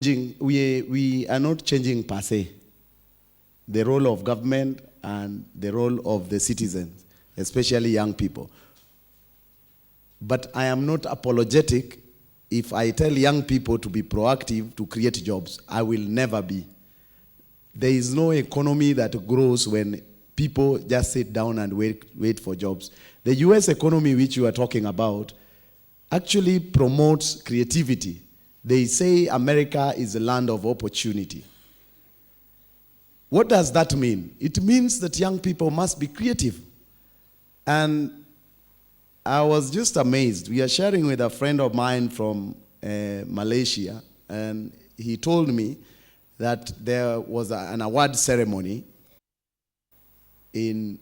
We are not changing per se the role of government and the role of the citizens, especially young people. But I am not apologetic if I tell young people to be proactive to create jobs. I will never be. There is no economy that grows when people just sit down and wait for jobs. The US economy which you are talking about actually promotes creativity. They say America is a land of opportunity. What does that mean? It means that young people must be creative. And I was just amazed. We are sharing with a friend of mine from Malaysia, and he told me that there was an award ceremony and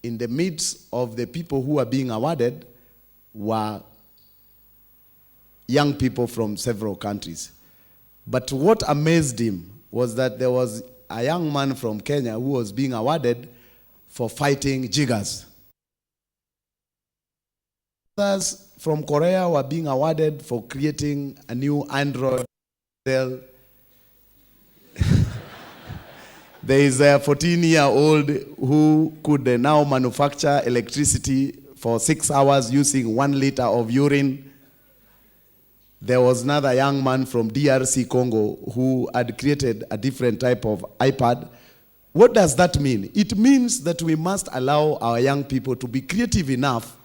in the midst of the people who are being awarded were young people from several countries. But what amazed him was that there was a young man from Kenya who was being awarded for fighting jiggers. Others from Korea were being awarded for creating a new Android cell. There is a 14-year-old who could now manufacture electricity for 6 hours using 1 liter of urine. There was another young man from DRC Congo who had created a different type of iPad. What does that mean? It means that we must allow our young people to be creative enough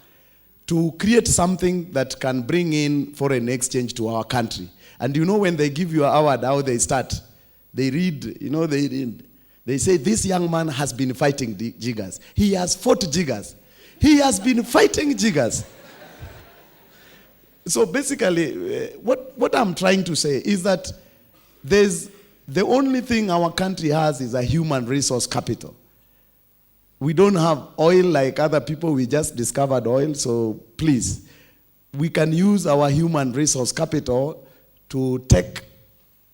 to create something that can bring in foreign exchange to our country. And you know, when they give you an award, how they start? They read, they say, this young man has been fighting jiggers. He has fought jiggers. He has been fighting jiggers. So basically, what I'm trying to say is that the only thing our country has is a human resource capital. We don't have oil like other people. We just discovered oil. So please, we can use our human resource capital to take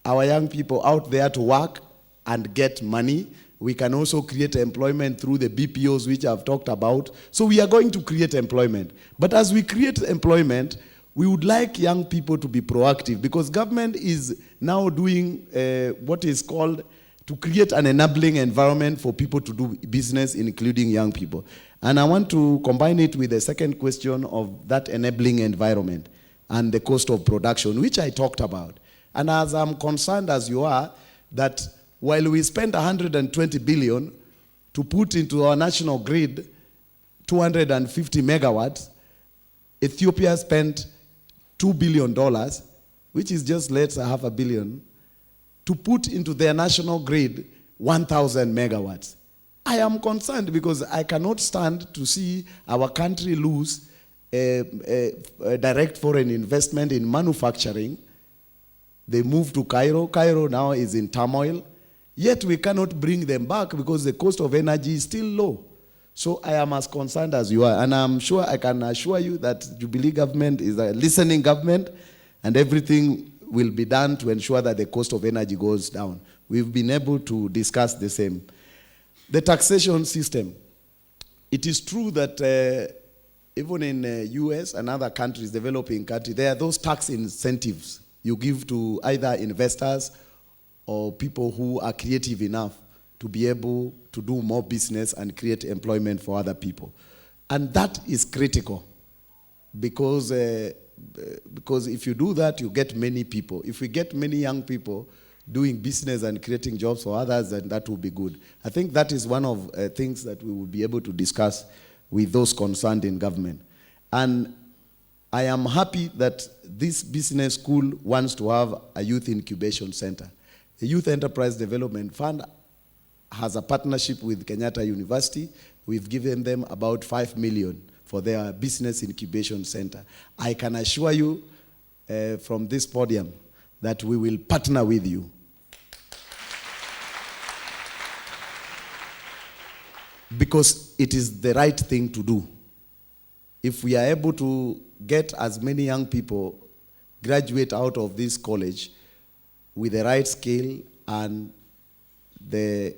our young people out there to work and get money. We can also create employment through the BPOs, which I've talked about. So we are going to create employment. But as we create employment, we would like young people to be proactive, because government is now doing what is called to create an enabling environment for people to do business, including young people. And I want to combine it with the second question of that enabling environment and the cost of production, which I talked about. And as I'm concerned as you are, that while we spend 120 billion to put into our national grid 250 megawatts, Ethiopia spent $2 billion, which is just less than $500 million, to put into their national grid 1,000 megawatts. I am concerned because I cannot stand to see our country lose a direct foreign investment in manufacturing. They moved to Cairo. Cairo now is in turmoil. Yet we cannot bring them back because the cost of energy is still low. So I am as concerned as you are. And I'm sure I can assure you that Jubilee government is a listening government, and everything will be done to ensure that the cost of energy goes down. We've been able to discuss the same. The taxation system. It is true that even in the US and other countries, developing countries, there are those tax incentives you give to either investors or people who are creative enough to be able to do more business and create employment for other people. And that is critical because if you do that, you get many people. If we get many young people doing business and creating jobs for others, then that will be good. I think that is one of things that we will be able to discuss with those concerned in government. And I am happy that this business school wants to have a youth incubation center. The Youth Enterprise Development Fund has a partnership with Kenyatta University. We've given them about 5 million for their business incubation center. I can assure you from this podium that we will partner with you. Because it is the right thing to do. If we are able to get as many young people graduate out of this college with the right skill and the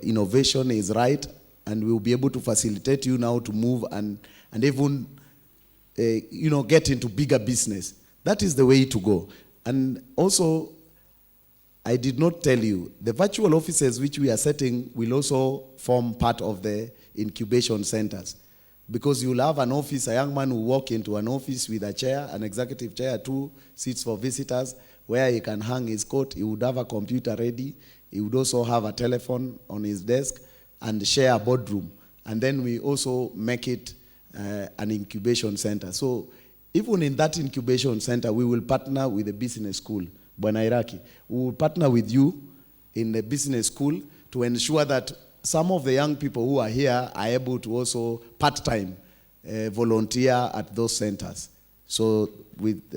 innovation is right, and we'll be able to facilitate you now to move and even get into bigger business, That is the way to go. And also, I did not tell you, the virtual offices which we are setting will also form part of the incubation centers. Because you'll have an office, a young man will walk into an office with a chair, an executive chair, 2 seats for visitors, where he can hang his coat. He would have a computer ready. He would also have a telephone on his desk and share a boardroom. And then we also make it an incubation center. So even in that incubation center, we will partner with the business school, Bwana Iraki. We will partner with you in the business school to ensure that some of the young people who are here are able to also part-time volunteer at those centers. So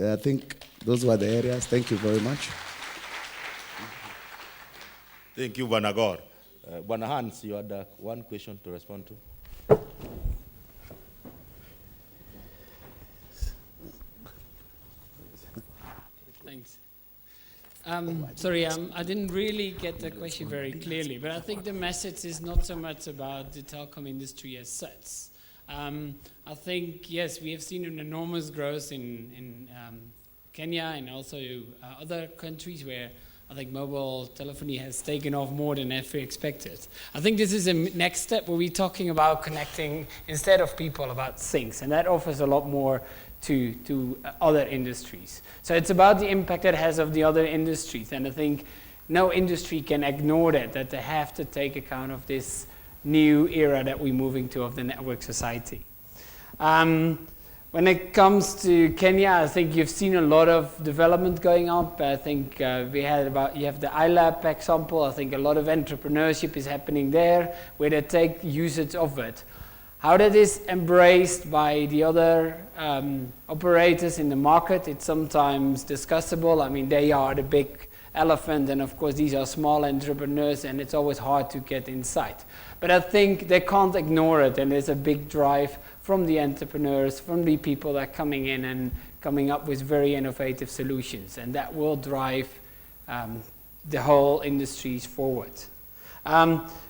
I think those were the areas. Thank you very much. Thank you, Bwana Gor. Bwana Hans, you had one question to respond to. Thanks. Sorry, I didn't really get the question very clearly, but I think the message is not so much about the telecom industry as such. I think, yes, we have seen an enormous growth in Kenya and also other countries where I think mobile telephony has taken off more than ever expected. I think this is a next step where we're talking about connecting, instead of people, about things, and that offers a lot more to other industries. So it's about the impact it has of the other industries, and I think no industry can ignore that they have to take account of this new era that we're moving to of the network society. When it comes to Kenya, I think you've seen a lot of development going on. I think you have the iLab example. I think a lot of entrepreneurship is happening there where they take usage of it. How that is embraced by the other operators in the market, it's sometimes discussable. I mean, they are the big elephant, and of course these are small entrepreneurs, and it's always hard to get inside. But I think they can't ignore it, and there's a big drive from the entrepreneurs, from the people that are coming in and coming up with very innovative solutions, and that will drive the whole industries forward.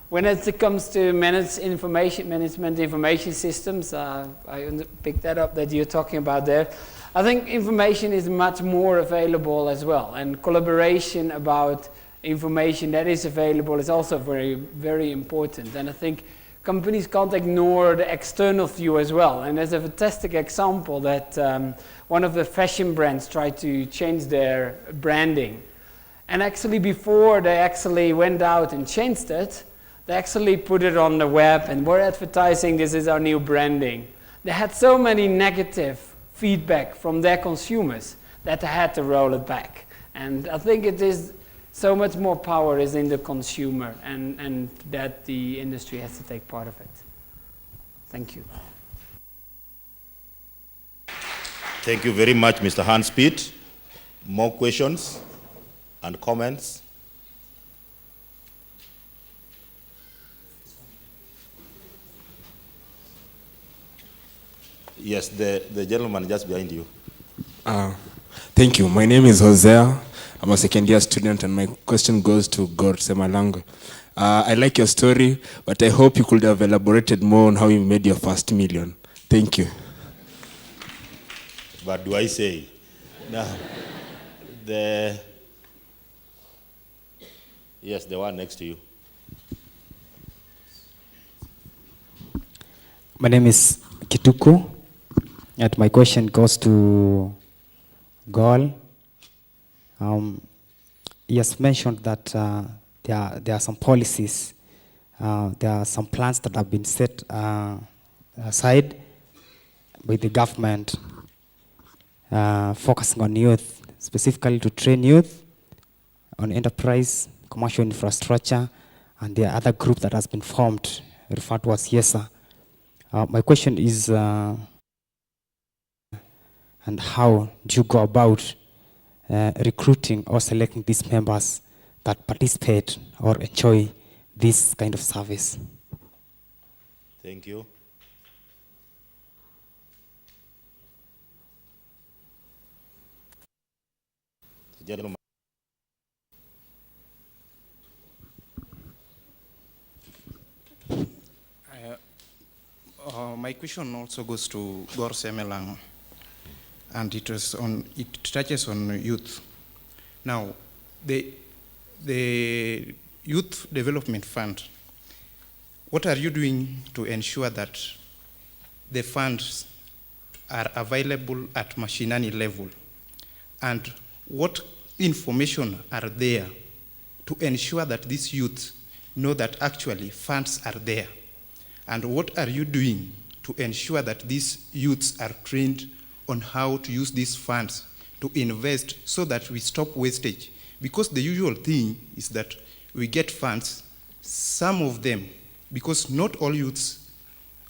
When it comes to management information systems, I picked that up that you're talking about there. I think information is much more available as well, and collaboration about information that is available is also very, very important. And I think companies can't ignore the external view as well. And there's a fantastic example that one of the fashion brands tried to change their branding. And actually before they actually went out and changed it, they actually put it on the web and were advertising this is our new branding. They had so many negative feedback from their consumers that they had to roll it back. And I think it is so much more power is in the consumer, and that the industry has to take part of it. Thank you. Thank you very much, Mr. Hans Piet. More questions and comments? Yes, the gentleman just behind you. Thank you. My name is Hosea. I'm a second year student, and my question goes to Gor Semalango. I like your story, but I hope you could have elaborated more on how you made your first million. Thank you. What do I say? Now, yes, the one next to you. My name is Kituku, and my question goes to Gol. He has mentioned that there are some policies, there are some plans that have been set aside by the government focusing on youth, specifically to train youth on enterprise, commercial infrastructure, and the other group that has been formed, referred to as YESA. My question is, and how do you go about recruiting or selecting these members that participate or enjoy this kind of service? Thank you. Gentleman. My question also goes to Gor Semelang. and it touches on youth. Now, the Youth Development Fund, what are you doing to ensure that the funds are available at mashinani level? And what information are there to ensure that these youth know that actually funds are there? And what are you doing to ensure that these youths are trained on how to use these funds to invest so that we stop wastage? Because the usual thing is that we get funds, some of them, because not all youths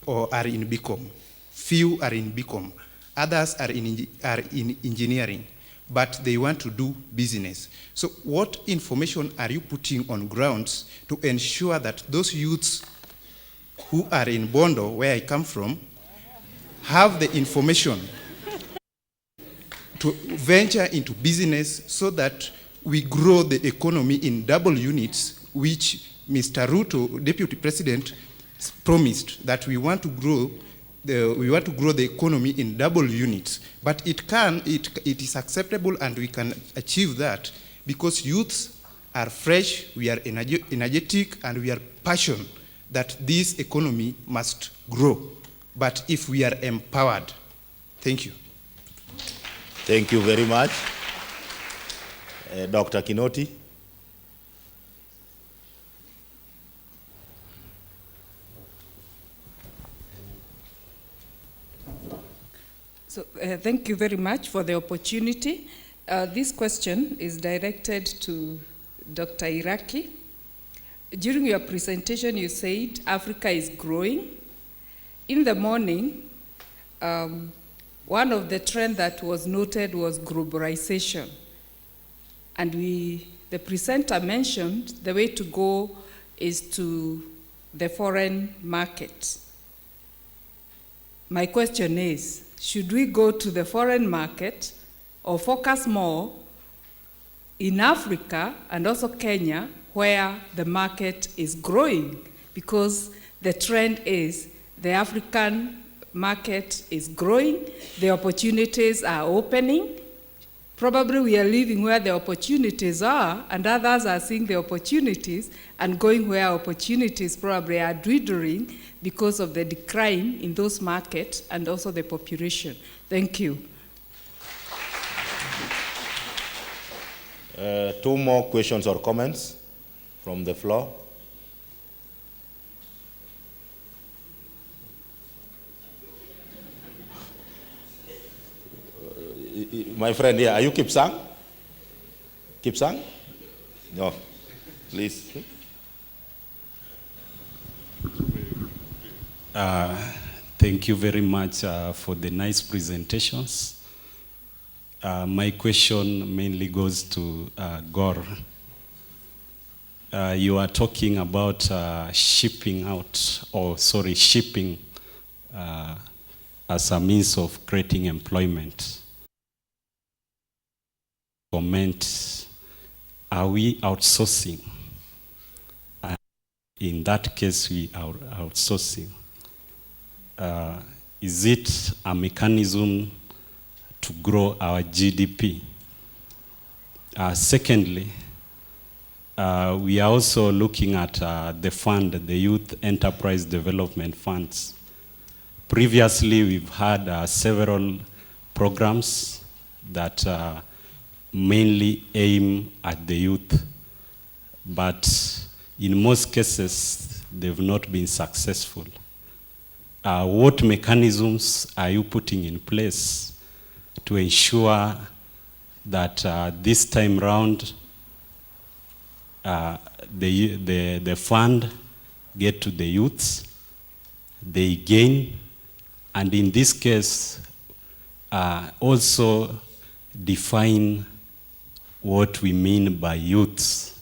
are in BCom, few are in BCom, others are in engineering, but they want to do business. So what information are you putting on grounds to ensure that those youths who are in Bondo, where I come from, have the information to venture into business so that we grow the economy in double units, which Mr. Ruto, Deputy President, promised that we want to grow the economy in double units. But it is acceptable, and we can achieve that because youths are fresh, we are energetic, and we are passionate that this economy must grow. But if we are empowered. Thank you. Thank you very much. Dr. Kinoti. So, thank you very much for the opportunity. This question is directed to Dr. Iraki. During your presentation, you said Africa is growing. In the morning, one of the trends that was noted was globalization. And the presenter mentioned the way to go is to the foreign market. My question is, should we go to the foreign market or focus more in Africa and also Kenya, where the market is growing? Because the trend is the African market is growing, the opportunities are opening. Probably we are living where the opportunities are, and others are seeing the opportunities and going where opportunities probably are dwindling because of the decline in those markets and also the population. Thank you. 2 more questions or comments from the floor. My friend here, are you Kipsang? Kipsang? No, please. Thank you very much for the nice presentations. My question mainly goes to Gore. You are talking about shipping as a means of creating employment. Comment, are we outsourcing? In that case, we are outsourcing. Is it a mechanism to grow our GDP? Secondly, we are also looking at the fund, the Youth Enterprise Development Funds. Previously, we've had several programs that mainly aim at the youth, but in most cases, they've not been successful. What mechanisms are you putting in place to ensure that this time round the fund get to the youths, they gain, and in this case also define what we mean by youths,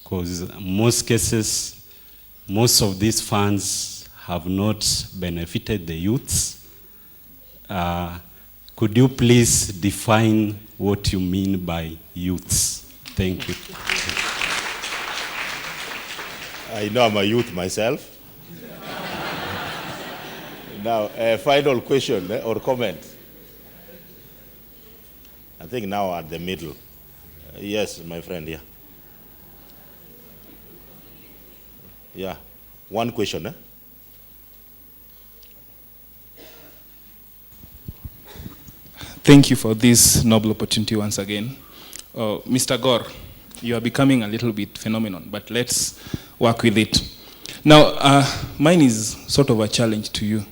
because most cases, most of these funds have not benefited the youths. Could you please define what you mean by youths? Thank you. I know I'm a youth myself. Now, a final question or comment. I think now at the middle. Yes, my friend, yeah. Yeah, one question, eh? Thank you for this noble opportunity once again. Mr. Gore, you are becoming a little bit phenomenon, but let's work with it. Now, mine is sort of a challenge to you.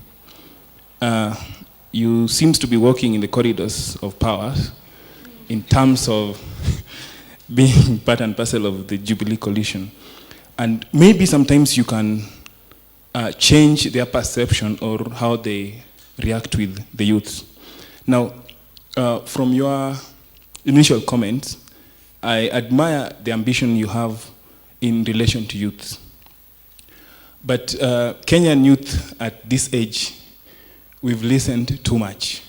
You seem to be walking in the corridors of power in terms of being part and parcel of the Jubilee coalition. And maybe sometimes you can change their perception or how they react with the youth. Now, from your initial comments, I admire the ambition you have in relation to youth. But Kenyan youth at this age, we've listened too much.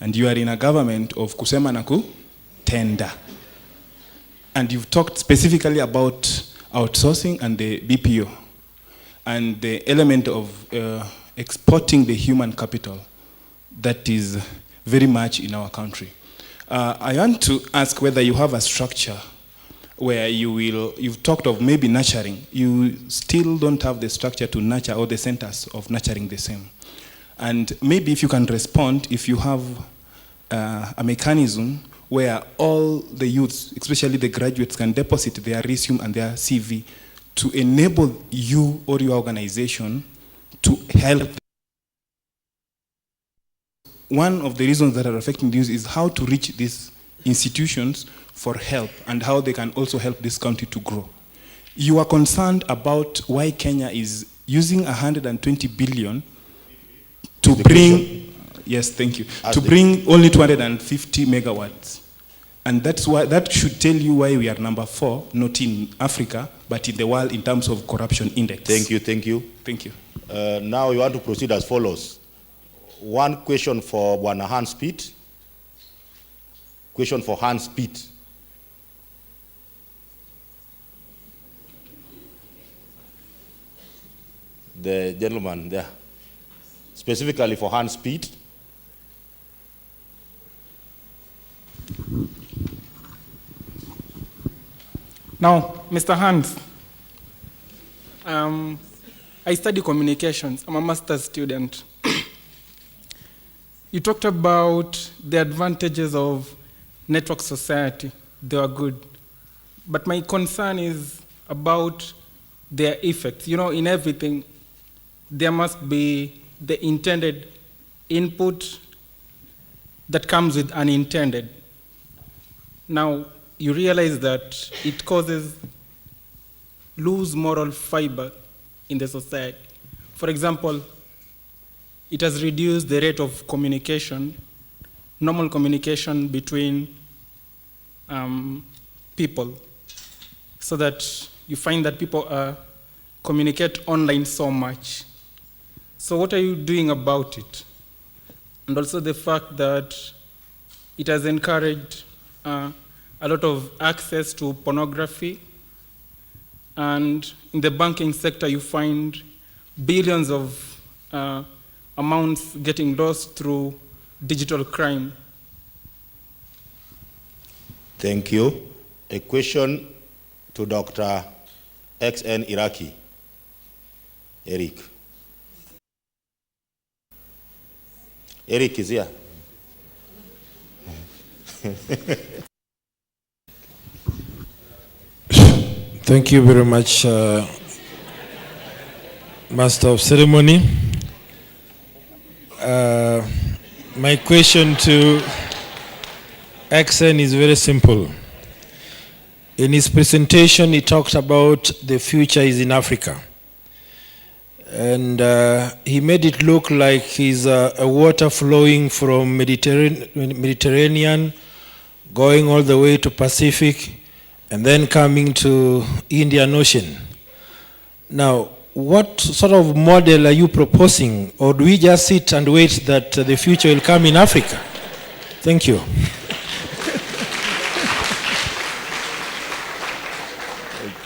And you are in a government of kusema na kutenda. And you've talked specifically about outsourcing and the BPO and the element of exporting the human capital that is very much in our country. I want to ask whether you have a structure where you've talked of maybe nurturing. You still don't have the structure to nurture or the centers of nurturing the same. And maybe if you can respond, if you have a mechanism where all the youths, especially the graduates, can deposit their resume and their CV to enable you or your organization to help. One of the reasons that are affecting youth is how to reach these institutions for help and how they can also help this country to grow. You are concerned about why Kenya is using 120 billion to bring, yes, thank you, to bring only 250 megawatts. And that's why, that should tell you why we are number 4, not in Africa, but in the world in terms of corruption index. Thank you, thank you. Thank you. Now you want to proceed as follows. One question for Bwana Hans Pitt. Question for Hans Pitt. The gentleman there. Specifically for Hans Pitt. Now, Mr. Hans, I study communications. I'm a master's student. You talked about the advantages of network society. They are good. But my concern is about their effects. You know, in everything, there must be the intended input that comes with unintended. Now, you realize that it causes loose moral fiber in the society. For example, it has reduced the rate of communication, normal communication between people, so that you find that people communicate online so much. So what are you doing about it? And also the fact that it has encouraged a lot of access to pornography, and in the banking sector you find billions of amounts getting lost through digital crime. Thank you. A question to Dr. XN Iraki. Eric. Eric is here. Thank you very much, Master of Ceremony. My question to XN is very simple. In his presentation, he talked about the future is in Africa. And he made it look like he's a water flowing from Mediterranean, going all the way to Pacific, and then coming to Indian Ocean. Now, what sort of model are you proposing? Or do we just sit and wait that the future will come in Africa? Thank you.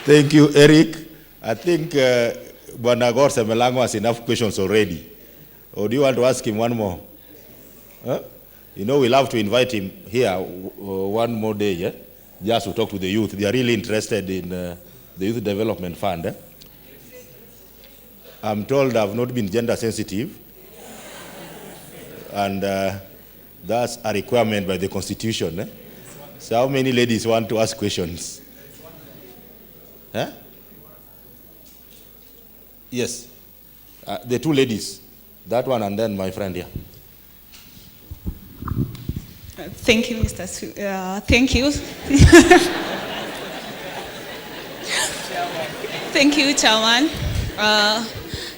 Thank you, Eric. I think Bwana Gore Semelango has enough questions already. Or do you want to ask him one more? Huh? You know, we'll have to invite him here one more day, yeah? Just to talk to the youth. They are really interested in the Youth Development Fund. Eh? I'm told I've not been gender sensitive. And that's a requirement by the Constitution. Eh? So how many ladies want to ask questions? Huh? Yes. The two ladies. That one and then my friend here. Thank you, Mr. Thank you. Thank you, Chairman.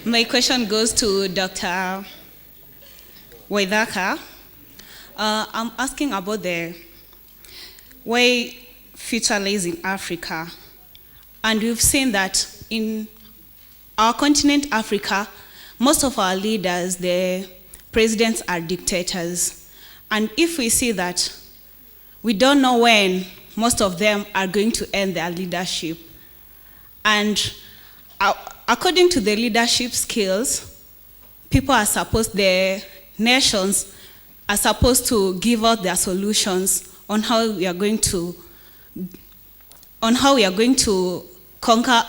My question goes to Dr. Waithaka. I'm asking about the way future lies in Africa. And we've seen that in our continent, Africa, most of our leaders, the presidents are dictators. And if we see that, we don't know when most of them are going to end their leadership. And according to the leadership skills, the nations are supposed to give out their solutions on how we are going to conquer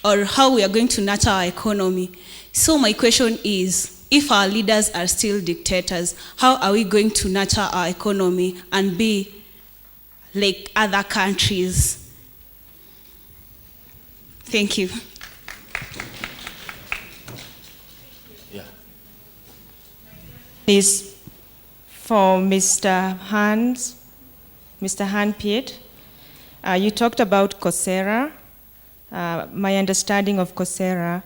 or how we are going to nurture our economy. So my question is, if our leaders are still dictators, how are we going to nurture our economy and be like other countries? Thank you. Yeah. Is for Mr. Piet. You talked about Coursera. My understanding of Coursera,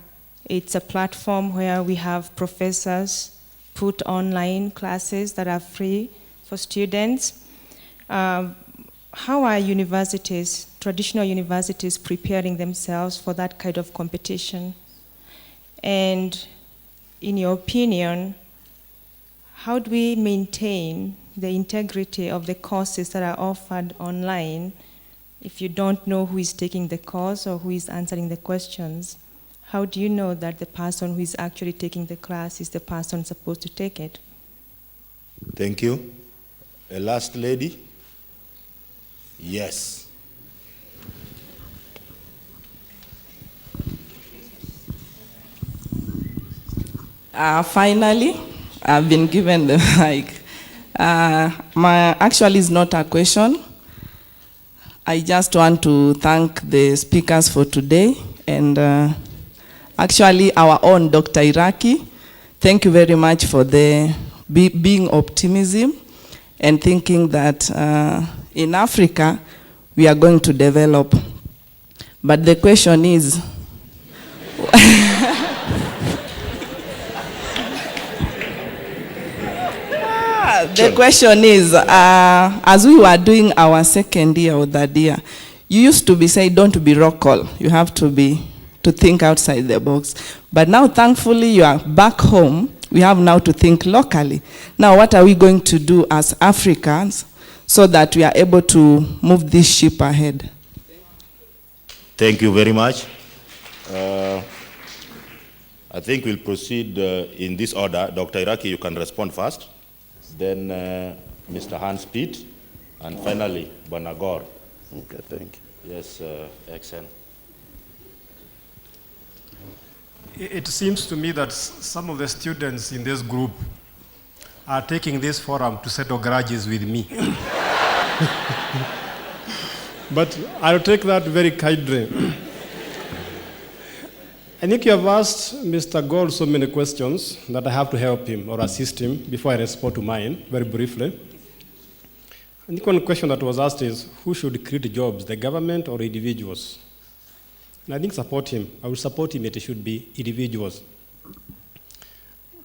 it's a platform where we have professors put online classes that are free for students. How are universities, traditional universities, preparing themselves for that kind of competition? And in your opinion, how do we maintain the integrity of the courses that are offered online if you don't know who is taking the course or who is answering the questions? How do you know that the person who is actually taking the class is the person supposed to take it? Thank you. A last lady? Yes. Finally, I've been given the mic. Actually, it's not a question. I just want to thank the speakers for today, and actually our own Dr. Iraki. Thank you very much for the being optimism and thinking that in Africa we are going to develop. But the question is, the question is, as we were doing our second year or third year, you used to be saying, don't be local. You have to think outside the box. But now, thankfully, you are back home. We have now to think locally. Now, what are we going to do as Africans so that we are able to move this ship ahead? Thank you very much. I think we'll proceed in this order. Dr. Iraki, you can respond first. Then Mr. Hans Piet, and finally, Banagor. Okay, thank you. Yes, Exen. It seems to me that some of the students in this group are taking this forum to settle grudges with me. But I'll take that very kindly. I think you have asked Mr. Gold so many questions that I have to help him or assist him before I respond to mine, very briefly. I think one question that was asked is, who should create jobs, the government or individuals? And I think support him. I will support him that it should be individuals.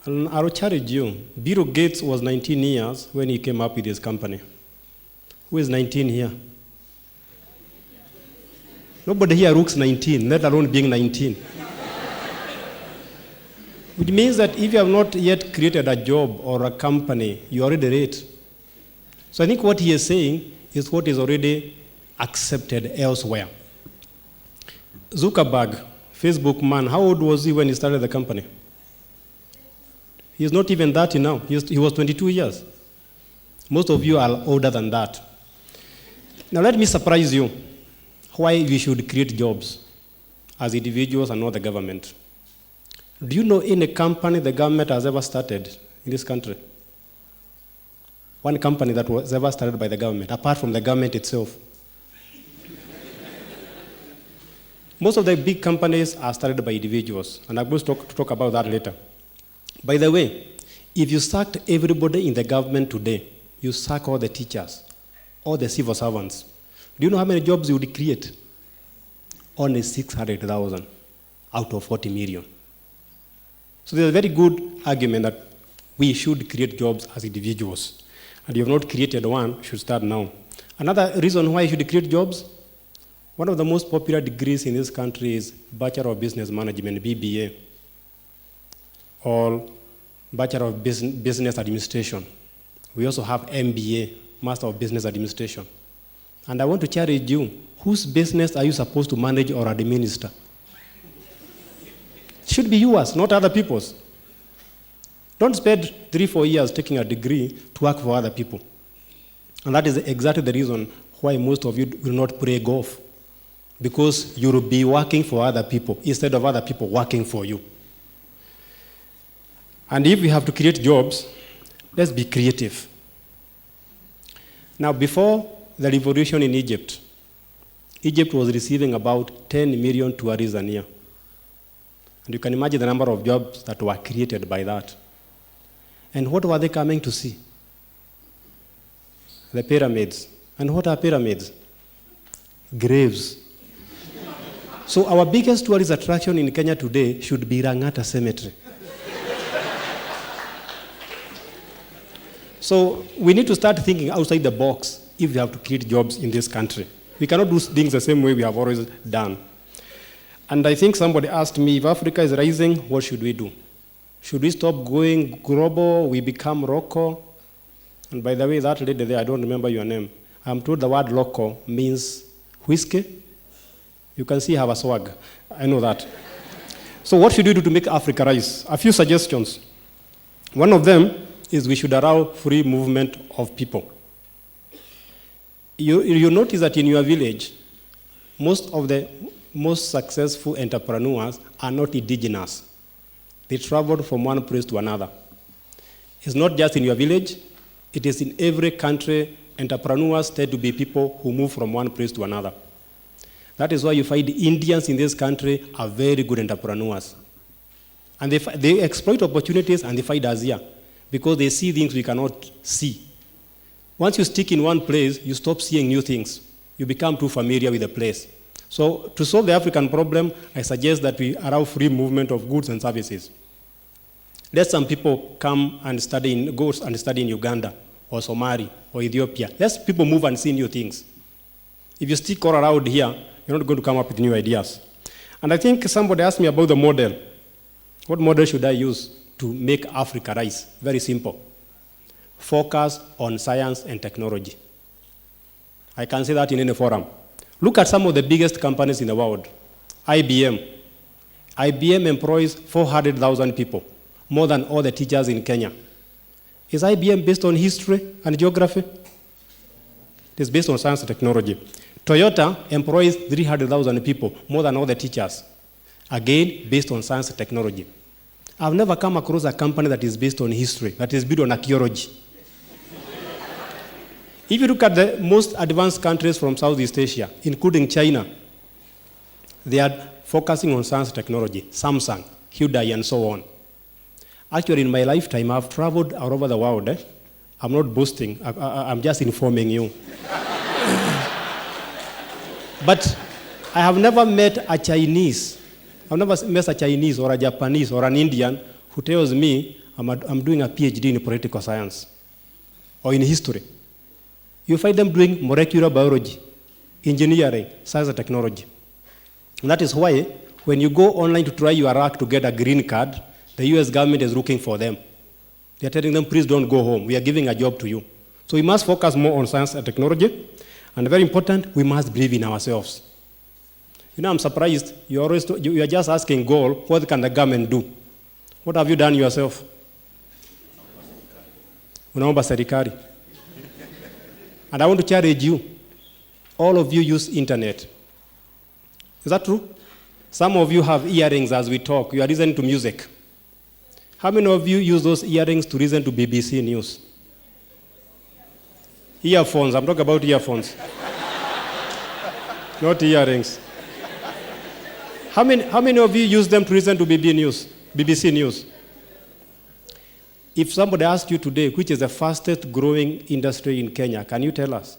And I will challenge you. Bill Gates was 19 years when he came up with his company. Who is 19 here? Nobody here looks 19, let alone being 19. It means that if you have not yet created a job or a company, you're already late. So I think what he is saying is what is already accepted elsewhere. Zuckerberg, Facebook man, how old was he when he started the company? He's not even 30 now. He was 22 years. Most of you are older than that. Now let me surprise you why we should create jobs as individuals and not the government. Do you know any company the government has ever started in this country? One company that was ever started by the government, apart from the government itself. Most of the big companies are started by individuals, and I'm going to talk about that later. By the way, if you sacked everybody in the government today, you sack all the teachers, all the civil servants, do you know how many jobs you would create? Only 600,000 out of 40 million. So there's a very good argument that we should create jobs as individuals. And you have not created one, you should start now. Another reason why you should create jobs, one of the most popular degrees in this country is Bachelor of Business Management, BBA, or Bachelor of Business Administration. We also have MBA, Master of Business Administration. And I want to challenge you, whose business are you supposed to manage or administer? It should be yours, not other people's. Don't spend 3-4 years taking a degree to work for other people. And that is exactly the reason why most of you will not play golf. Because you will be working for other people instead of other people working for you. And if we have to create jobs, let's be creative. Now, before the revolution in Egypt, Egypt was receiving about 10 million tourists a year. And you can imagine the number of jobs that were created by that. And what were they coming to see? The pyramids. And what are pyramids? Graves. So our biggest tourist attraction in Kenya today should be Rangata Cemetery. So we need to start thinking outside the box if we have to create jobs in this country. We cannot do things the same way we have always done. And I think somebody asked me, if Africa is rising, what should we do? Should we stop going global, we become local? And by the way, that lady there, I don't remember your name. I'm told the word local means whiskey. You can see I have a swag. I know that. So what should we do to make Africa rise? A few suggestions. One of them is we should allow free movement of people. You notice that in your village, most of the most successful entrepreneurs are not indigenous. They traveled from one place to another. It's not just in your village, it is in every country. Entrepreneurs tend to be people who move from one place to another. That is why you find Indians in this country are very good entrepreneurs. And they exploit opportunities and they find us here because they see things we cannot see. Once you stick in one place, you stop seeing new things. You become too familiar with the place. So to solve the African problem, I suggest that we allow free movement of goods and services. Let some people come and go and study in Uganda or Somalia or Ethiopia. Let people move and see new things. If you stick all around here, you're not going to come up with new ideas. And I think somebody asked me about the model. What model should I use to make Africa rise? Very simple. Focus on science and technology. I can say that in any forum. Look at some of the biggest companies in the world. IBM. IBM employs 400,000 people, more than all the teachers in Kenya. Is IBM based on history and geography? It is based on science and technology. Toyota employs 300,000 people, more than all the teachers. Again, based on science and technology. I've never come across a company that is based on history, that is built on archaeology. If you look at the most advanced countries from Southeast Asia, including China, they are focusing on science and technology, Samsung, Hyundai, and so on. Actually, in my lifetime, I've traveled all over the world. I'm not boasting, I'm just informing you. But I have never met a Chinese. I've never met a Chinese or a Japanese or an Indian who tells me I'm doing a PhD in political science or in history. You find them doing molecular biology, engineering, science and technology. And that is why when you go online to try your luck to get a green card, the US government is looking for them. They're telling them, please don't go home. We are giving a job to you. So we must focus more on science and technology. And very important, we must believe in ourselves. You know, I'm surprised. You are just asking goal, what can the government do? What have you done yourself? Unaomba serikali. And I want to challenge you. All of you use internet. Is that true? Some of you have earrings as we talk. You are listening to music. How many of you use those earrings to listen to BBC News? Earphones. I'm talking about earphones. Not earrings. How many of you use them to listen to BBC News? If somebody asked you today, which is the fastest growing industry in Kenya, can you tell us?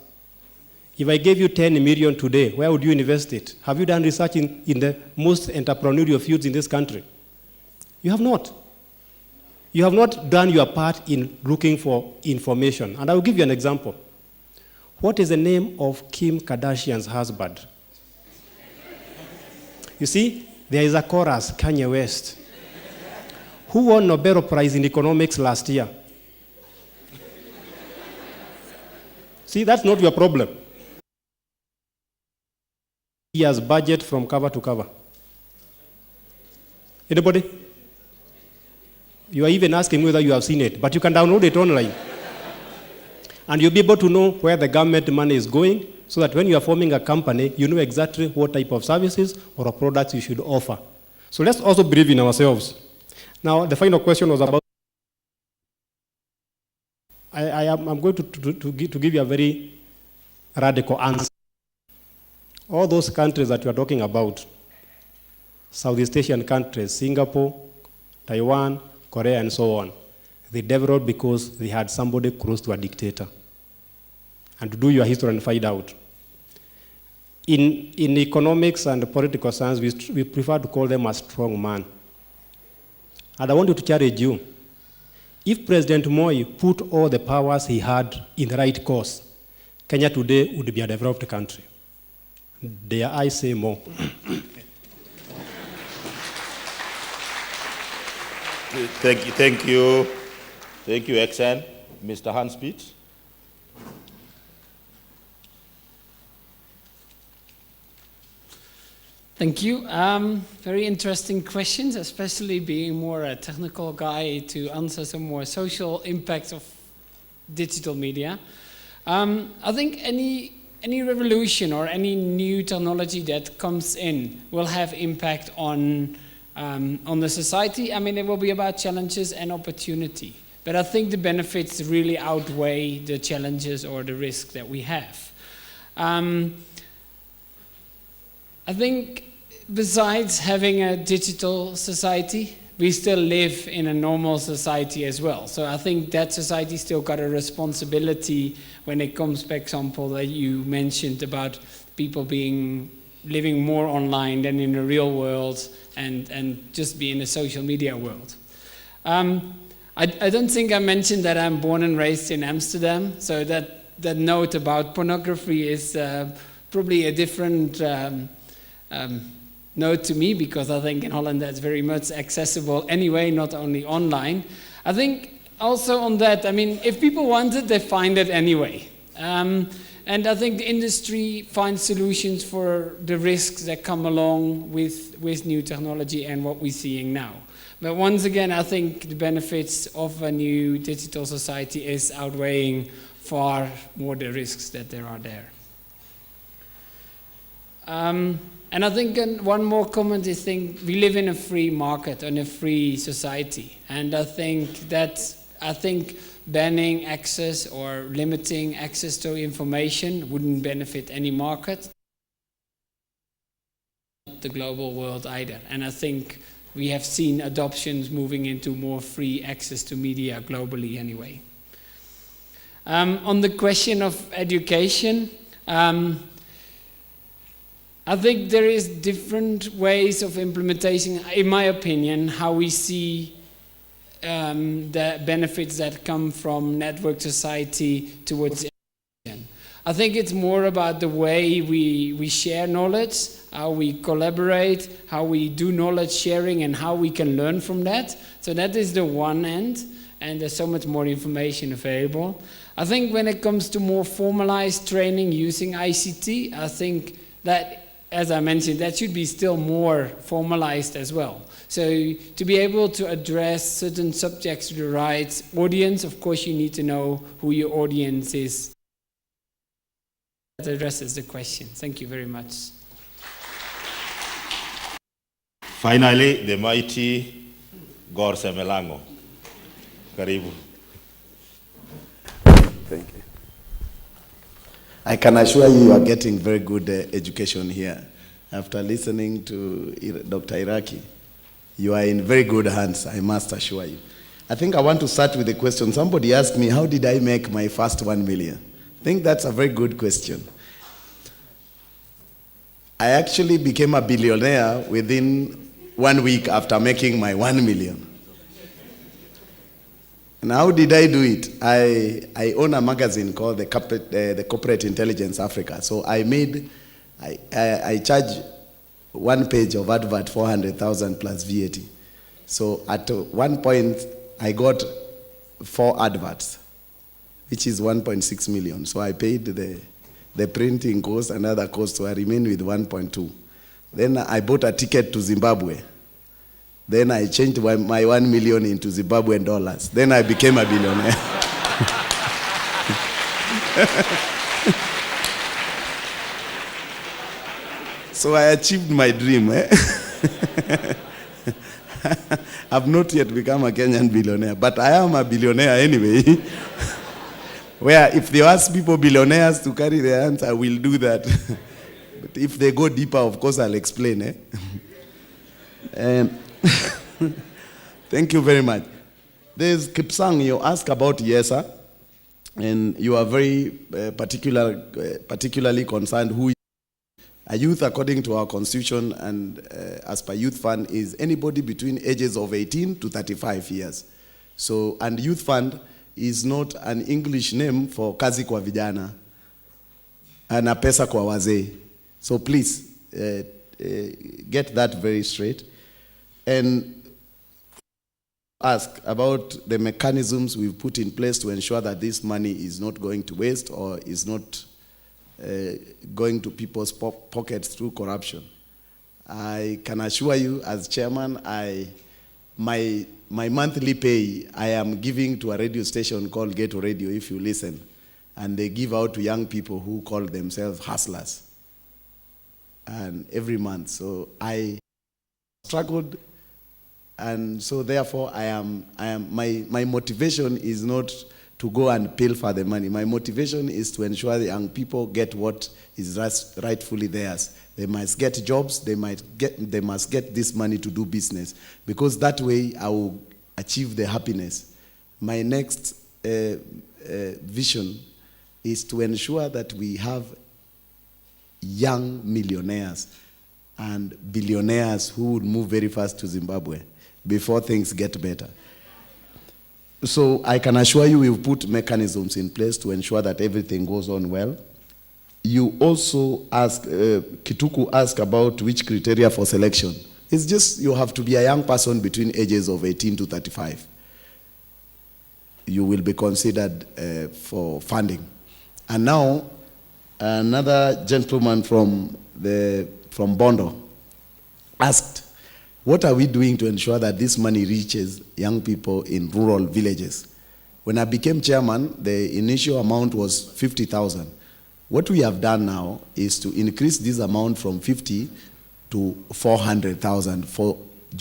If I gave you 10 million today, where would you invest it? Have you done research in the most entrepreneurial fields in this country? You have not. You have not done your part in looking for information. And I will give you an example. What is the name of Kim Kardashian's husband? You see, there is a chorus, Kanye West. Who won Nobel Prize in economics last year? See, that's not your problem. He has budget from cover to cover. Anybody? You are even asking whether you have seen it, but you can download it online. And you'll be able to know where the government money is going, so that when you are forming a company, you know exactly what type of services or products you should offer. So let's also believe in ourselves. Now, the final question was about, I'm going to give you a very radical answer. All those countries that you are talking about, Southeast Asian countries, Singapore, Taiwan, Korea, and so on, they developed because they had somebody close to a dictator. And to do your history and find out. In economics and political science, we prefer to call them a strong man. And I want you to challenge you. If President Moi put all the powers he had in the right course, Kenya today would be a developed country. Dare I say more? Thank you, Exxon. Mr. Hans Piet. Thank you. Very interesting questions, especially being more a technical guy to answer some more social impacts of digital media. I think any revolution or any new technology that comes in will have impact on the society. I mean, it will be about challenges and opportunity. But I think the benefits really outweigh the challenges or the risks that we have. I think besides having a digital society, we still live in a normal society as well. So I think that society still got a responsibility when it comes, for example, that you mentioned about people living more online than in the real world and just be in the social media world. I don't think I mentioned that I'm born and raised in Amsterdam, so that note about pornography is probably a different note to me, because I think in Holland that's very much accessible anyway, not only online. I think also on that, I mean, if people want it, they find it anyway. And I think the industry finds solutions for the risks that come along with new technology and what we're seeing now. But once again, I think the benefits of a new digital society is outweighing far more the risks that there are there. And I think one more comment is we live in a free market and a free society. And I think banning access or limiting access to information wouldn't benefit any market, not the global world either. And I think we have seen adoptions moving into more free access to media globally anyway. On the question of education, I think there is different ways of implementation, in my opinion, how we see the benefits that come from network society towards education. I think it's more about the way we share knowledge, how we collaborate, how we do knowledge sharing, and how we can learn from that. So that is the one end, and there's so much more information available. I think when it comes to more formalized training using ICT, I think that, as I mentioned, that should be still more formalized as well. So to be able to address certain subjects to the right audience, of course you need to know who your audience is. That addresses the question. Thank you very much. Finally, the mighty Gor Semelango. Karibu. Thank you. I can assure you, you are getting very good education here. After listening to Dr. Iraki, you are in very good hands, I must assure you. I think I want to start with a question. Somebody asked me, how did I make my first 1 million? I think that's a very good question. I actually became a billionaire within 1 week after making my 1 million. And how did I do it? I own a magazine called the Corporate Intelligence Africa. So I charge one page of advert 400,000 plus VAT. So at one point, I got 4 adverts, which is 1.6 million. So I paid the printing cost and other costs, so I remained with 1.2. Then I bought a ticket to Zimbabwe. Then I changed my 1 million into Zimbabwean dollars. Then I became a billionaire. So I achieved my dream. I've not yet become a Kenyan billionaire, but I am a billionaire anyway. Where if they ask people billionaires to carry their hands, I will do that. But if they go deeper, of course, I'll explain. Thank you very much. There's Kipsang, you ask about YESA, and you are very particularly concerned who a youth, according to our constitution and as per Youth Fund, is anybody between ages of 18 to 35 years. So, and Youth Fund is not an English name for kazi kwa vijana na pesa kwa wazee. So please get that very straight. And ask about the mechanisms we've put in place to ensure that this money is not going to waste or is not going to people's pockets through corruption. I can assure you, as chairman, my monthly pay I am giving to a radio station called Day2 Radio, if you listen, and they give out to young people who call themselves hustlers, and every month. So I struggled, and so therefore my motivation is not to go and pilfer the money. My motivation is to ensure the young people get what is rightfully theirs. They must get jobs, they must get this money to do business, because that way I will achieve the happiness. My next vision is to ensure that we have young millionaires and billionaires who would move very fast to Zimbabwe before things get better. So I can assure you we've put mechanisms in place to ensure that everything goes on well. You also ask, Kituku asked about which criteria for selection. It's just you have to be a young person between ages of 18 to 35. You will be considered for funding. And now, another gentleman from Bondo asked, what are we doing to ensure that this money reaches young people in rural villages? When I became chairman, the initial amount was 50,000. What we have done now is to increase this amount from 50 to 400,000 for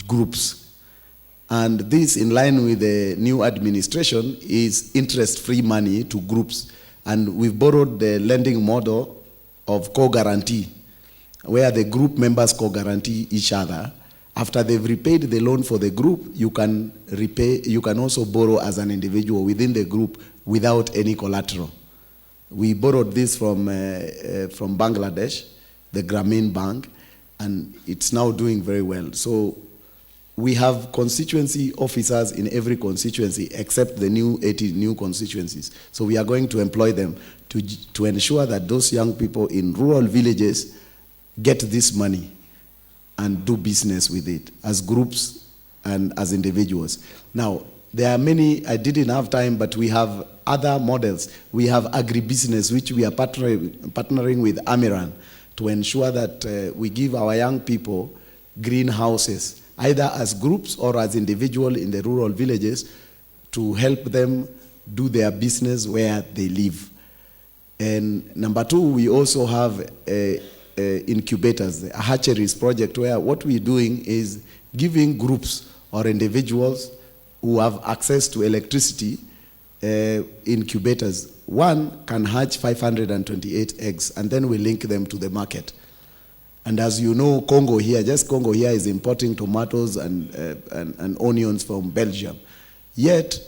groups. And this, in line with the new administration, is interest-free money to groups. And we've borrowed the lending model of co-guarantee, where the group members co-guarantee each other. After they've repaid the loan for the group, you can also borrow as an individual within the group without any collateral. We borrowed this from Bangladesh, the Grameen Bank, and it's now doing very well. So we have constituency officers in every constituency except the new 80 new constituencies. So we are going to employ them to ensure that those young people in rural villages get this money and do business with it as groups and as individuals. Now, there are many, I didn't have time, but we have other models. We have agribusiness, which we are partnering with Amiran to ensure that we give our young people greenhouses, either as groups or as individuals in the rural villages, to help them do their business where they live. And number two, we also have incubators, a hatcheries project, where what we're doing is giving groups or individuals who have access to electricity incubators. One can hatch 528 eggs, and then we link them to the market. And as you know, Congo here is importing tomatoes and onions from Belgium. Yet,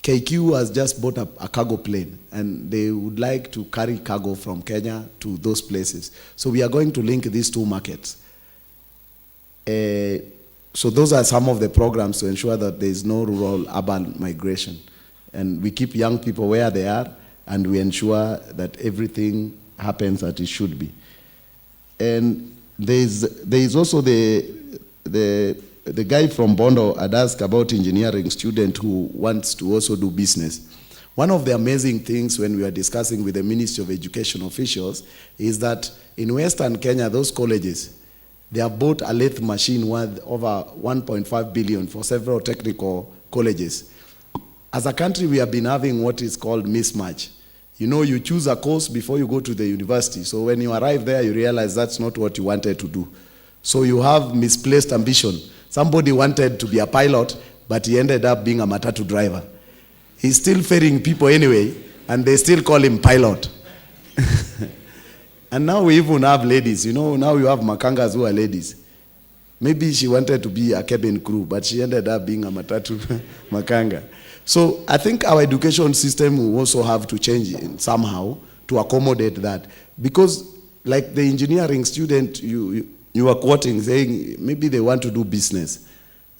KQ has just bought a cargo plane, and they would like to carry cargo from Kenya to those places. So we are going to link these two markets. So those are some of the programs to ensure that there is no rural-urban migration. And we keep young people where they are, and we ensure that everything happens as it should be. And there is also the guy from Bondo had asked about engineering student who wants to also do business. One of the amazing things when we are discussing with the Ministry of Education officials is that in Western Kenya, those colleges, they have bought a lathe machine worth over 1.5 billion for several technical colleges. As a country, we have been having what is called mismatch. You know, you choose a course before you go to the university. So when you arrive there, you realize that's not what you wanted to do. So you have misplaced ambition. Somebody wanted to be a pilot, but he ended up being a matatu driver. He's still ferrying people anyway, and they still call him pilot. And now we even have ladies. You know, now you have makangas who are ladies. Maybe she wanted to be a cabin crew, but she ended up being a matatu makanga. So I think our education system will also have to change somehow to accommodate that. Because like the engineering student you are quoting, saying maybe they want to do business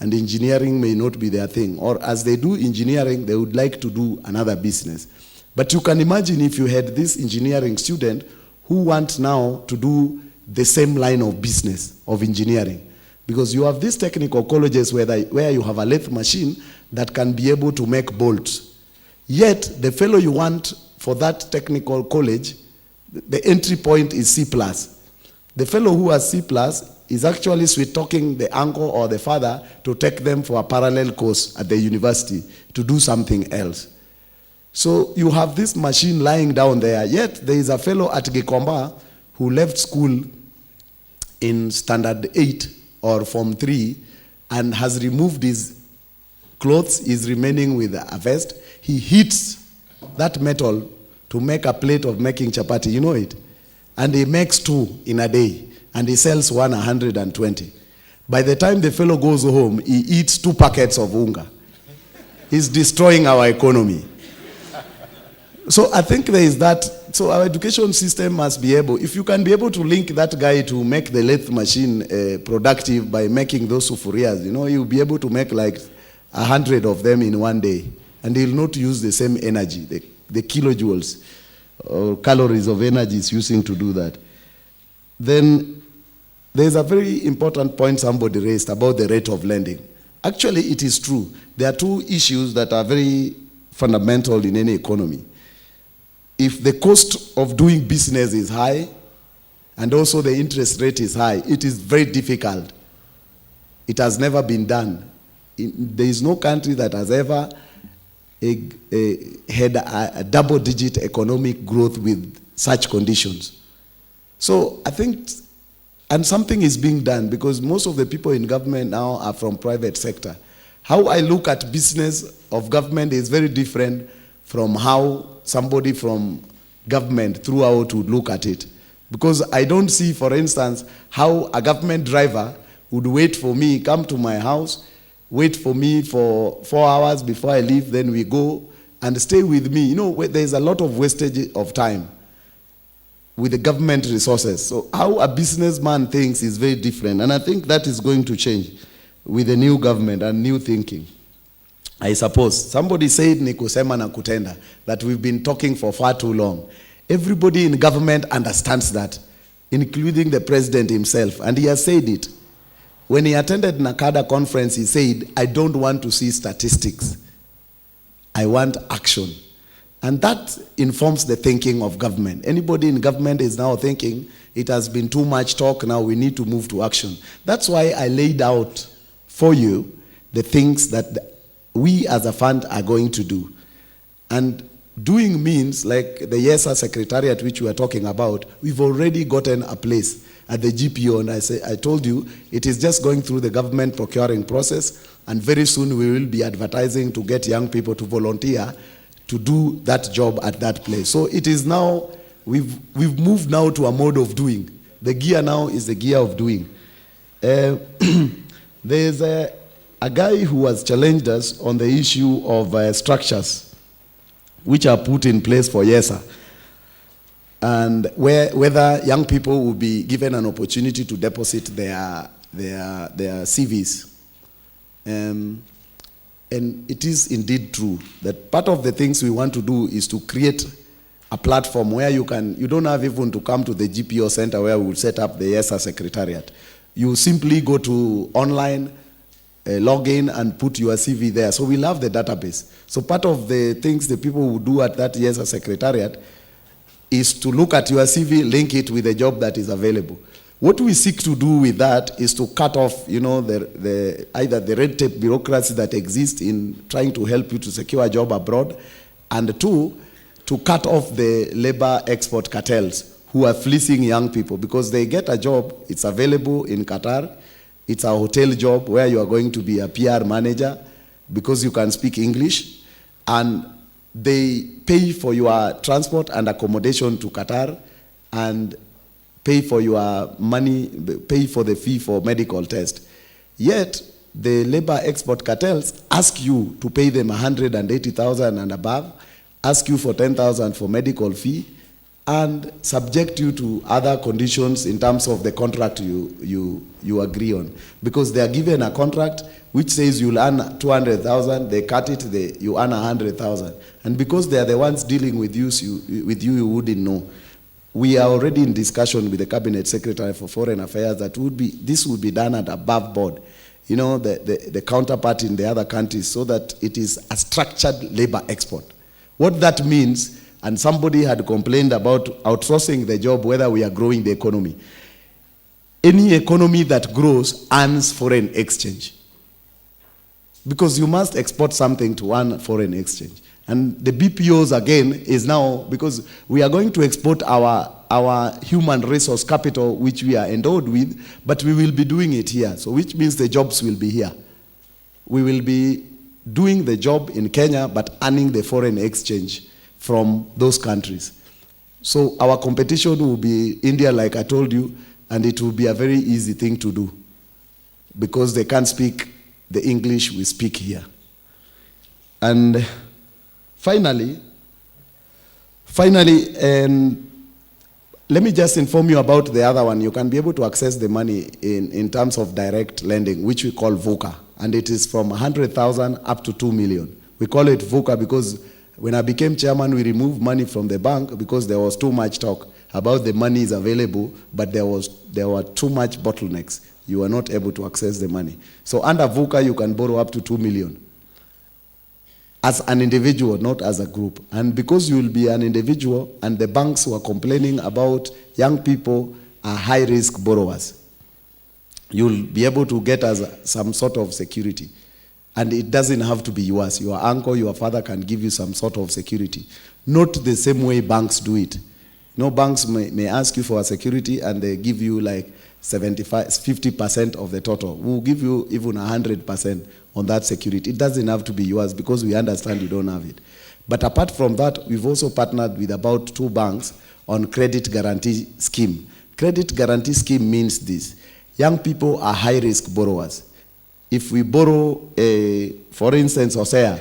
and engineering may not be their thing. Or as they do engineering, they would like to do another business. But you can imagine if you had this engineering student who wants now to do the same line of business of engineering. Because you have these technical colleges where you have a lathe machine that can be able to make bolts. Yet, the fellow you want for that technical college, the entry point is C+. The fellow who has C+, is actually sweet-talking the uncle or the father to take them for a parallel course at the university to do something else. So you have this machine lying down there, yet there is a fellow at Gikomba who left school in standard 8 or form 3 and has removed his clothes, is remaining with a vest. He heats that metal to make a plate of making chapati, you know it? And he makes 2 in a day, and he sells 120. By the time the fellow goes home, he eats 2 packets of unga. He's destroying our economy. So I think there is that. So our education system must be able, if you can be able to link that guy to make the lathe machine productive by making those sufurias, you know, you'll be able to make like 100 of them in one day. And he'll not use the same energy, the kilojoules or calories of energy is using to do that. Then there's a very important point somebody raised about the rate of lending. Actually, it is true. There are 2 issues that are very fundamental in any economy. If the cost of doing business is high and also the interest rate is high, it is very difficult. It has never been done. There is no country that has ever had a double-digit economic growth with such conditions. So I think, and something is being done because most of the people in government now are from private sector. How I look at business of government is very different from how somebody from government throughout would look at it. Because I don't see, for instance, how a government driver would wait for me, come to my house, wait for me for 4 hours before I leave, then we go and stay with me. You know, there's a lot of wastage of time with the government resources. So how a businessman thinks is very different. And I think that is going to change with the new government and new thinking. I suppose. Somebody said ni kusema na kutenda, that we've been talking for far too long. Everybody in government understands that, including the president himself, and he has said it. When he attended NACADA conference, he said, I don't want to see statistics. I want action. And that informs the thinking of government. Anybody in government is now thinking, it has been too much talk, now we need to move to action. That's why I laid out for you the things that we as a fund are going to do. And Doing means, like the YESA Secretariat, which we are talking about, we've already gotten a place at the GPO, and I told you, it is just going through the government procuring process, and very soon we will be advertising to get young people to volunteer to do that job at that place. So it is now, we've moved now to a mode of doing. The gear now is the gear of doing. There's a guy who has challenged us on the issue of structures which are put in place for YESA, and whether young people will be given an opportunity to deposit their CVs. And it is indeed true that part of the things we want to do is to create a platform where you don't have even to come to the GPO center where we will set up the YESA Secretariat. You simply go to online, log in and put your CV there. So we'll have the database. So part of the things the people will do at that YESA Secretariat is to look at your CV, link it with the job that is available. What we seek to do with that is to cut off, either the red tape bureaucracy that exists in trying to help you to secure a job abroad, and two, to cut off the labor export cartels who are fleecing young people, because they get a job, it's available in Qatar, it's a hotel job where you are going to be a PR manager because you can speak English, and they pay for your transport and accommodation to Qatar, and pay for your money, pay for the fee for medical test. Yet, the labor export cartels ask you to pay them 180,000 and above, ask you for 10,000 for medical fee, and subject you to other conditions in terms of the contract you agree on. Because they are given a contract which says you'll earn 200,000, they cut it, you earn 100,000. And because they are the ones dealing with you, you wouldn't know. We are already in discussion with the Cabinet Secretary for Foreign Affairs that this would be done at above board, the counterpart in the other countries, so that it is a structured labor export. What that means, and somebody had complained about outsourcing the job, whether we are growing the economy. Any economy that grows earns foreign exchange. Because you must export something to earn foreign exchange. And the BPOs, again, is now, because we are going to export our human resource capital, which we are endowed with, but we will be doing it here. So which means the jobs will be here. We will be doing the job in Kenya, but earning the foreign exchange from those countries. So our competition will be India, like I told you, and it will be a very easy thing to do, because they can't speak the English we speak here. And finally, let me just inform you about the other one. You can be able to access the money in terms of direct lending, which we call VOCA, and it is from 100,000 up to 2 million. We call it VOCA because when I became chairman, we removed money from the bank because there was too much talk about the money is available, but there were too much bottlenecks. You were not able to access the money. So under VOCA, you can borrow up to 2 million. As an individual, not as a group. And because you will be an individual, and the banks who are complaining about young people are high-risk borrowers, you'll be able to get as some sort of security. And it doesn't have to be yours. Your uncle, your father can give you some sort of security. Not the same way banks do it. Banks may ask you for a security and they give you like 50% of the total. We'll give you even 100% on that security. It doesn't have to be yours because we understand you don't have it. But apart from that, we've also partnered with about 2 banks on credit guarantee scheme. Credit guarantee scheme means this. Young people are high-risk borrowers. If we borrow, for instance, Hosea,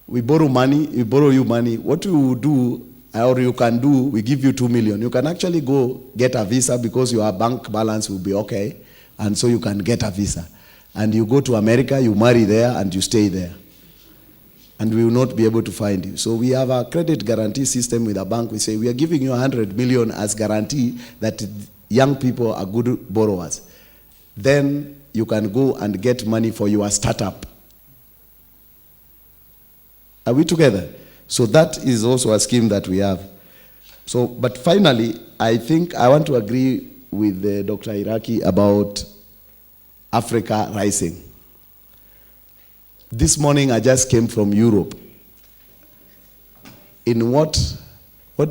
we borrow you money, what we will do, or you can do, we give you 2 million. You can actually go get a visa because your bank balance will be okay, and so you can get a visa. And you go to America, you marry there, and you stay there. And we will not be able to find you. So we have a credit guarantee system with a bank. We say, we are giving you 100 million as guarantee that young people are good borrowers. Then you can go and get money for your startup. Are we together? So that is also a scheme that we have. So, but finally, I think I want to agree with Dr. Iraki about Africa rising. This morning I just came from Europe. in what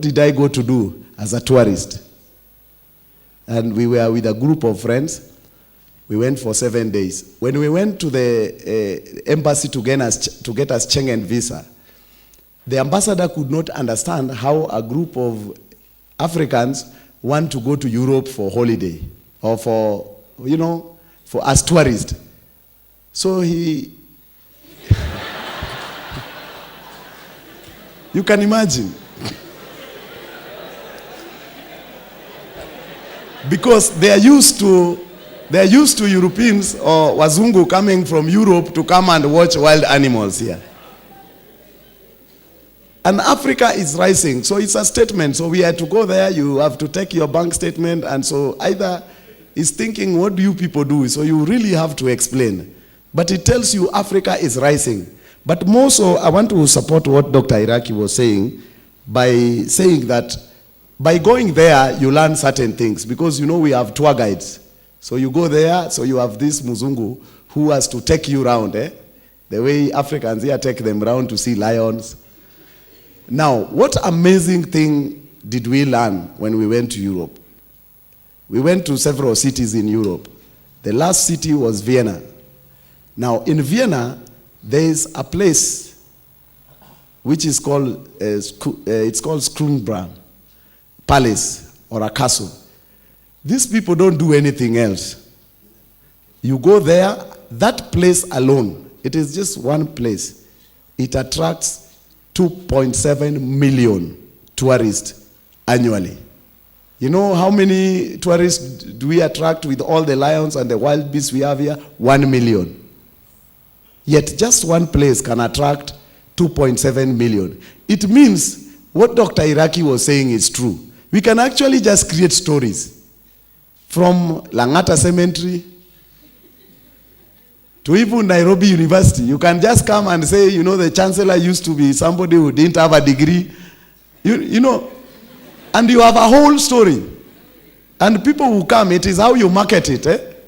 did I go to do as a tourist? And we were with a group of friends. We went for 7 days. When we went to the embassy to get us Schengen visa, the ambassador could not understand how a group of Africans want to go to Europe for holiday or for as tourists. So he, you can imagine. Because they are used to Europeans or Wazungu coming from Europe to come and watch wild animals here. And Africa is rising, so it's a statement. So we had to go there, you have to take your bank statement, and so either is thinking, what do you people do? So you really have to explain. But it tells you Africa is rising. But more so, I want to support what Dr. Iraki was saying by saying that by going there, you learn certain things. Because we have tour guides. So you go there, so you have this Muzungu who has to take you around. The way Africans here take them around to see lions. Now, what amazing thing did we learn when we went to Europe? We went to several cities in Europe. The last city was Vienna. Now, in Vienna, there is a place which is called, it's called Kronbrand Palace or a castle. These people don't do anything else. You go there, that place alone, it is just one place. It attracts 2.7 million tourists annually. You know how many tourists do we attract with all the lions and the wild beasts we have here? 1 million. Yet just one place can attract 2.7 million. It means what Dr. Iraki was saying is true. We can actually just create stories. From Langata Cemetery to even Nairobi University. You can just come and say, the chancellor used to be somebody who didn't have a degree. And you have a whole story. And people will come. It is how you market it.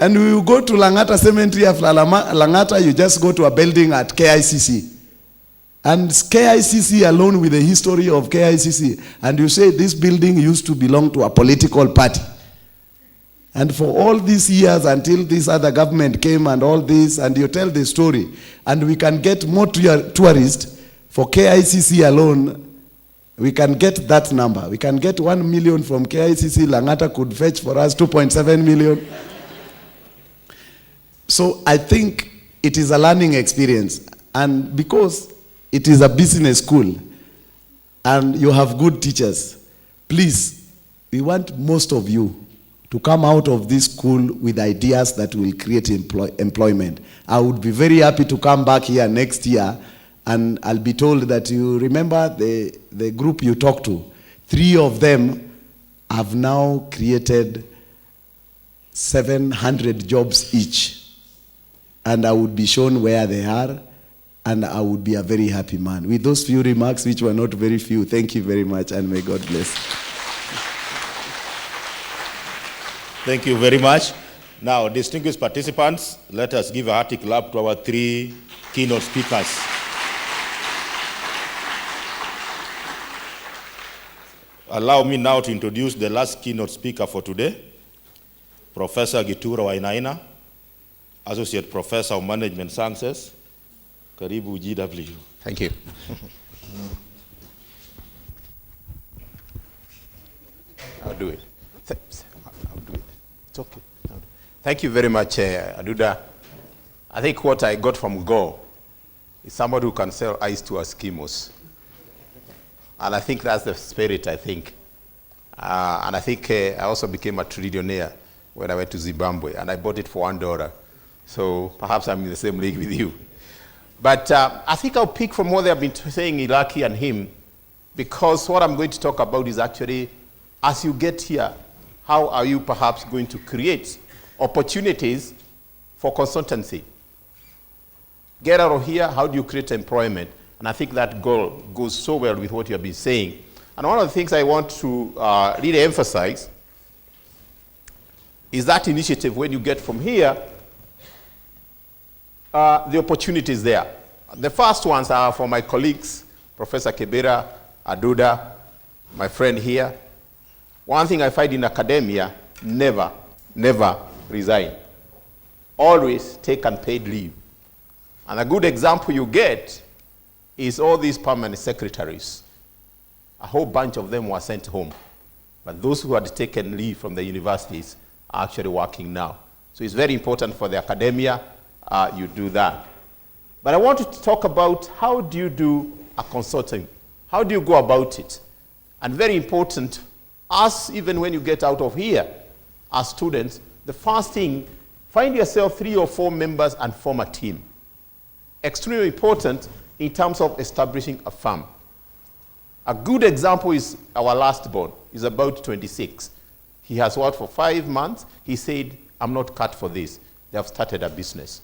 And we will go to Langata Cemetery. After Langata, you just go to a building at KICC. And KICC alone with the history of KICC. And you say this building used to belong to a political party. And for all these years until this other government came and all this, and you tell the story, and we can get more tourists for KICC alone, we can get that number. We can get 1 million from KICC. Langata could fetch for us 2.7 million. So I think it is a learning experience. And because it is a business school and you have good teachers, please, we want most of you to come out of this school with ideas that will create employment. I would be very happy to come back here next year and I'll be told that you remember the group you talked to. 3 of them have now created 700 jobs each. And I would be shown where they are, and I would be a very happy man. With those few remarks, which were not very few, thank you very much, and may God bless. Thank you very much. Now, distinguished participants, let us give a hearty clap to our 3 keynote speakers. Allow me now to introduce the last keynote speaker for today, Professor Gitura Wainaina, Associate Professor of Management Sciences, Karibu GW. Thank you. I'll do it. I'll do it. It's okay. Thank you very much, Aduda. I think what I got from Go is somebody who can sell ice to Eskimos. And I think that's the spirit, I think. And I think I also became a trillionaire when I went to Zimbabwe, and I bought it for $1. So perhaps I'm in the same league with you. But I think I'll pick from what they've been saying, Iraki and him, because what I'm going to talk about is actually, as you get here, how are you perhaps going to create opportunities for consultancy? Get out of here, how do you create employment? And I think that goal goes so well with what you have been saying. And one of the things I want to really emphasize is that initiative when you get from here, the opportunities there. The first ones are for my colleagues, Professor Kebera, Aduda, my friend here. One thing I find in academia, never resign. Always take unpaid leave. And a good example you get is all these permanent secretaries. A whole bunch of them were sent home. But those who had taken leave from the universities are actually working now. So it's very important for the academia, you do that. But I want to talk about how do you do a consulting? How do you go about it? And very important, us, even when you get out of here, as students, the first thing, find yourself 3 or 4 members and form a team. Extremely important in terms of establishing a firm. A good example is our last born. He's about 26. He has worked for 5 months. He said, I'm not cut for this. They have started a business.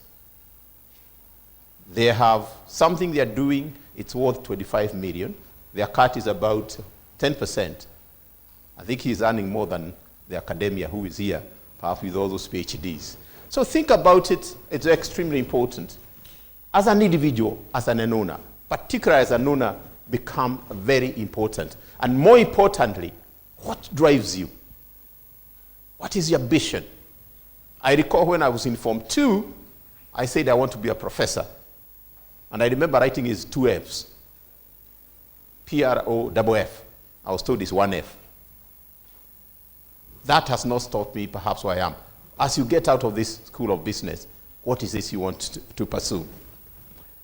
They have something they are doing. It's worth 25 million. Their cut is about 10%. I think he's earning more than the academia who is here, perhaps with all those PhDs. So think about it. It's extremely important. As an individual, as an owner, particularly as an owner, become very important. And more importantly, what drives you? What is your ambition? I recall when I was in Form 2, I said I want to be a professor. And I remember writing his 2 Fs. P-R-O-F-F. I was told it's 1 F. That has not stopped me perhaps where I am. As you get out of this school of business, what is this you want to pursue?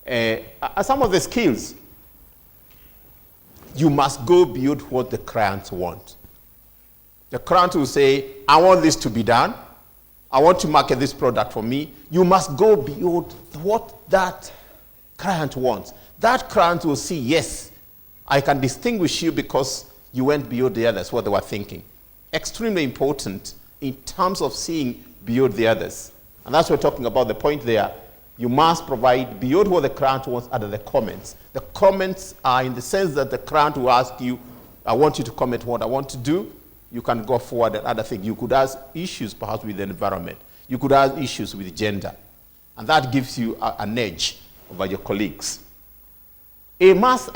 Some of the skills, you must go beyond what the clients want. The client will say, I want this to be done. I want to market this product for me. You must go beyond what that client wants. That client will see, yes, I can distinguish you because you went beyond the others, what they were thinking. Extremely important in terms of seeing beyond the others. And that's what we're talking about, the point there. You must provide beyond what the client wants under the comments. The comments are in the sense that the client will ask you, I want you to comment what I want to do. You can go forward and other things. You could ask issues perhaps with the environment. You could ask issues with gender. And that gives you an edge over your colleagues. It must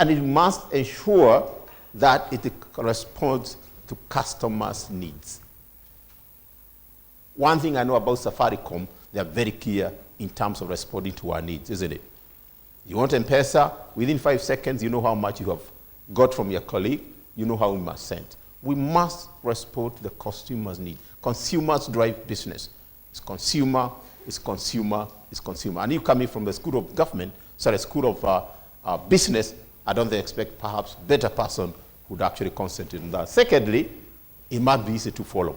ensure that it corresponds to customers' needs. One thing I know about Safaricom, they are very clear in terms of responding to our needs, isn't it? You want M-Pesa, within 5 seconds, you know how much you have got from your colleague, you know how we must send. We must respond to the consumer's need. Consumers drive business. It's consumer, it's consumer, it's consumer. And you coming from the school of government, school of business, I don't expect perhaps better person who would actually concentrate on that. Secondly, it must be easy to follow.